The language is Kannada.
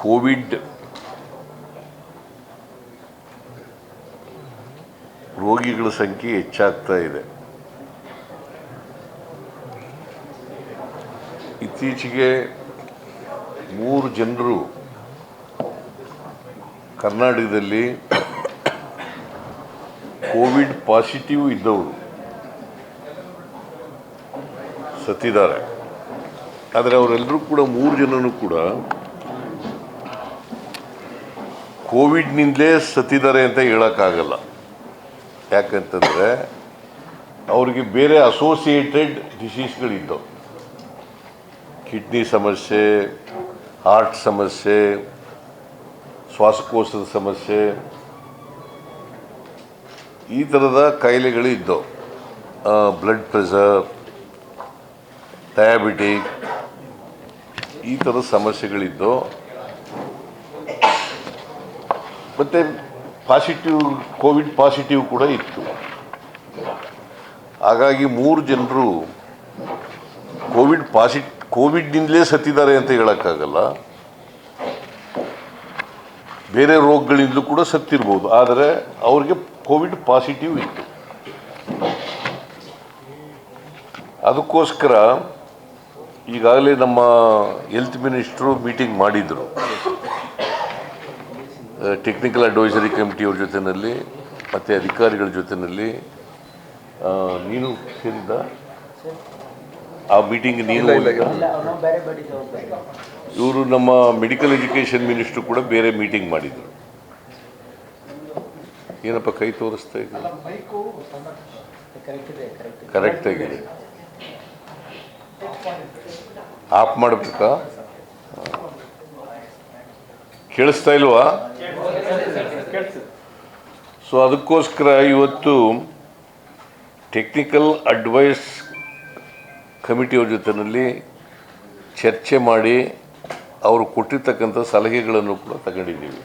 ಕೋವಿಡ್ ರೋಗಿಗಳ ಸಂಖ್ಯೆ ಹೆಚ್ಚಾಗ್ತಾ ಇದೆ. ಇತ್ತೀಚೆಗೆ 3 ಜನರು ಕರ್ನಾಟಕದಲ್ಲಿ ಕೋವಿಡ್ ಪಾಸಿಟಿವ್ ಇದ್ದವರು ಸತ್ತಿದ್ದಾರೆ. ಆದರೆ ಅವರೆಲ್ಲರೂ ಕೂಡ 3 ಜನನೂ ಕೂಡ ಕೋವಿಡ್ನಿಂದಲೇ ಸತ್ತಿದ್ದಾರೆ ಅಂತ ಹೇಳೋಕ್ಕಾಗಲ್ಲ. ಯಾಕಂತಂದರೆ ಅವರಿಗೆ ಬೇರೆ ಅಸೋಸಿಯೇಟೆಡ್ ಡಿಸೀಸ್ಗಳಿದ್ದವು. ಕಿಡ್ನಿ ಸಮಸ್ಯೆ, ಹಾರ್ಟ್ ಸಮಸ್ಯೆ, ಶ್ವಾಸಕೋಶದ ಸಮಸ್ಯೆ, ಈ ಥರದ ಕಾಯಿಲೆಗಳು ಇದ್ದವು. ಬ್ಲಡ್ ಪ್ರೆಷರ್, ಡಯಾಬಿಟಿಕ್, ಈ ಥರದ ಸಮಸ್ಯೆಗಳಿದ್ದವು. ಮತ್ತು ಕೋವಿಡ್ ಪಾಸಿಟಿವ್ ಕೂಡ ಇತ್ತು. ಹಾಗಾಗಿ 3 ಜನರು ಕೋವಿಡ್ನಿಂದಲೇ ಸತ್ತಿದ್ದಾರೆ ಅಂತ ಹೇಳೋಕ್ಕಾಗಲ್ಲ. ಬೇರೆ ರೋಗಗಳಿಂದಲೂ ಕೂಡ ಸತ್ತಿರ್ಬೋದು, ಆದರೆ ಅವ್ರಿಗೆ ಕೋವಿಡ್ ಪಾಸಿಟಿವ್ ಇತ್ತು. ಅದಕ್ಕೋಸ್ಕರ ಈಗಾಗಲೇ ನಮ್ಮ ಹೆಲ್ತ್ ಮಿನಿಸ್ಟ್ರು ಮೀಟಿಂಗ್ ಮಾಡಿದರು. ಟೆಕ್ನಿಕಲ್ ಅಡ್ವೈಸರಿ ಕಮಿಟಿಯವ್ರ ಜೊತೆಯಲ್ಲಿ ಮತ್ತು ಅಧಿಕಾರಿಗಳ ಜೊತೆಯಲ್ಲಿ. ನೀನು ಸೇರಿದ್ದ ಆ ಮೀಟಿಂಗ್? ನೀನು ಇವರು ನಮ್ಮ ಮೆಡಿಕಲ್ ಎಜುಕೇಷನ್ ಮಿನಿಸ್ಟ್ರು ಕೂಡ ಬೇರೆ ಮೀಟಿಂಗ್ ಮಾಡಿದರು. ಏನಪ್ಪ ಕೈ ತೋರಿಸ್ತಾ ಇದ್ದೀನಿ? ಕರೆಕ್ಟಾಗಿದೆ. ಆಫ್ ಮಾಡಬೇಕಾ? ಕೇಳಿಸ್ತಾ ಇಲ್ವಾ? ಸೊ ಅದಕ್ಕೋಸ್ಕರ ಇವತ್ತು ಟೆಕ್ನಿಕಲ್ ಅಡ್ವೈಸ್ ಕಮಿಟಿಯವ್ರ ಜೊತೆಯಲ್ಲಿ ಚರ್ಚೆ ಮಾಡಿ ಅವರು ಕೊಟ್ಟಿರ್ತಕ್ಕಂಥ ಸಲಹೆಗಳನ್ನು ಕೂಡ ತಗೊಂಡಿದ್ದೀವಿ.